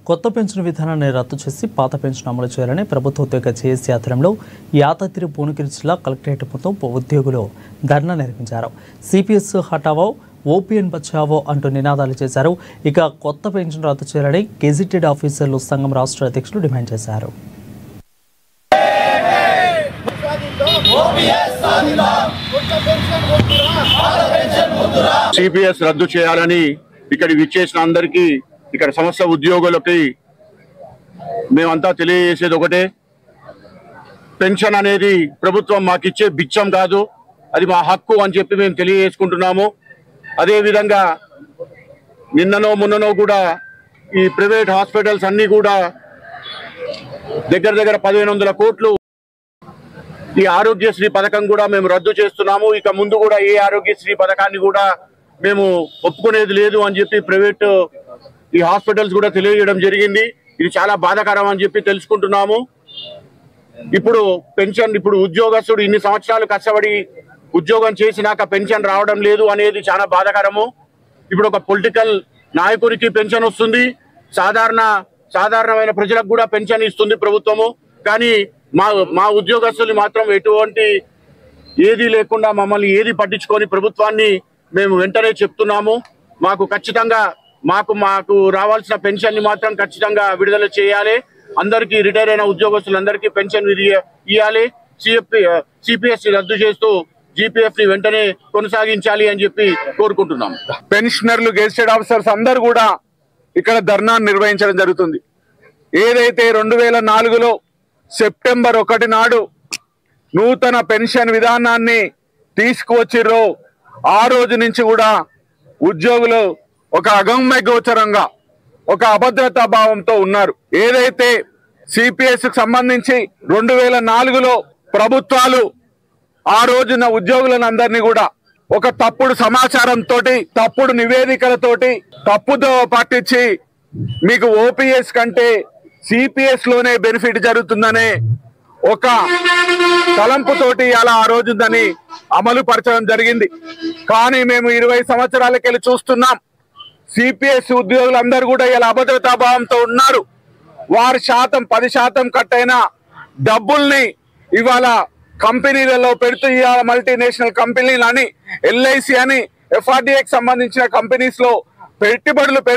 కొత్త పెన్షన్ విధానాన్ని రద్దు చేసి పాత పెన్షన్ అమలు చేయాలని ప్రభుత్వ ఉద్యోగ జేఏసీ ఆధ్వర్యంలో యాదాద్రి భువనగిరి జిల్లా కలెక్టరేట్ ముందు ఉద్యోగులు ధర్నా నిర్వహించారు. సిపిఎస్ హటావో, ఓపీఎన్ బచావో అంటూ నినాదాలు చేశారు. ఇక కొత్త పెన్షన్ రద్దు చేయాలని గెజిటెడ్ ఆఫీసర్లు సంఘం రాష్ట్ర అధ్యక్షులు డిమాండ్ చేశారు. సిపిఎస్ రద్దు చేయాలని ఇక్కడ విచ్చేసిన అందరికీ, ఇక్కడ సమస్త ఉద్యోగులకి మేమంతా తెలియజేసేది ఒకటే, పెన్షన్ అనేది ప్రభుత్వం మాకిచ్చే బిచ్చం కాదు, అది మా హక్కు అని చెప్పి మేము తెలియజేసుకుంటున్నాము. అదేవిధంగా నిన్ననో మొన్ననో కూడా ఈ ప్రైవేట్ హాస్పిటల్స్ అన్నీ కూడా దగ్గర 1500 కోట్లు ఈ ఆరోగ్యశ్రీ పథకం కూడా మేము రద్దు చేస్తున్నాము. ఇక ముందు కూడా ఏ ఆరోగ్యశ్రీ పథకాన్ని కూడా మేము ఒప్పుకునేది లేదు అని చెప్పి ప్రైవేట్ ఈ హాస్పిటల్స్ కూడా తెలియజేయడం జరిగింది. ఇది చాలా బాధాకరం అని చెప్పి తెలుసుకుంటున్నాము. ఇప్పుడు పెన్షన్, ఇప్పుడు ఉద్యోగస్తుడు ఇన్ని సంవత్సరాలు కష్టపడి ఉద్యోగం చేసినాక పెన్షన్ రావడం లేదు అనేది చాలా బాధాకరము. ఇప్పుడు ఒక పొలిటికల్ నాయకునికి పెన్షన్ వస్తుంది, సాధారణమైన ప్రజలకు కూడా పెన్షన్ ఇస్తుంది ప్రభుత్వము. కానీ మా ఉద్యోగస్తులు మాత్రం ఎటువంటి ఏది లేకుండా మమ్మల్ని ఏది పట్టించుకొని ప్రభుత్వాన్ని మేము వెంటనే చెప్తున్నాము. మాకు ఖచ్చితంగా మాకు రావాల్సిన పెన్షన్ ని మాత్రం ఖచ్చితంగా విడుదల చేయాలి. అందరికీ రిటైర్ అయిన ఉద్యోగస్తులందరికీ పెన్షన్ ఇవ్వాలి. సిపిఎస్ రద్దు చేస్తూ జీపీఎఫ్ ని వెంటనే కొనసాగించాలి అని చెప్పి కోరుకుంటున్నాం. పెన్షనర్లు, గెజిటెడ్ ఆఫీసర్స్ అందరూ కూడా ఇక్కడ ధర్నా నిర్వహించడం జరుగుతుంది. ఏదైతే 2004లో సెప్టెంబర్ 1 నాడు నూతన పెన్షన్ విధానాన్ని తీసుకువచ్చిర్రో ఆ రోజు నుంచి కూడా ఉద్యోగులు ఒక అగమ్య గోచరంగా, ఒక అభద్రతా భావంతో ఉన్నారు. ఏదైతే సిపిఎస్ కు సంబంధించి 2004లో ప్రభుత్వాలు ఆ రోజున ఉద్యోగులను అందరినీ కూడా ఒక తప్పుడు సమాచారంతో, తప్పుడు నివేదికలతోటి తప్పుదో పట్టించి మీకు ఓపీఎస్ కంటే సిపిఎస్ లోనే బెనిఫిట్ జరుగుతుందనే ఒక తలంపుతోటి అలా ఆ రోజుదని అమలు పరచడం జరిగింది. కానీ మేము 20 సంవత్సరాలకెళ్ళి చూస్తున్నాం, సిపిఎస్ ఉద్యోగులందరూ కూడా ఇలా అభద్రతా భావంతో ఉన్నారు. వారి 10% కట్ అయిన డబ్బుల్ని ఇవాళ కంపెనీలలో పెడుతూ, ఇవాళ మల్టీనేషనల్ కంపెనీలు అని, ఎల్ఐసి అని, ఎఫ్ఆర్డిఏకి సంబంధించిన కంపెనీస్ లో పెట్టుబడులు పెడుతూ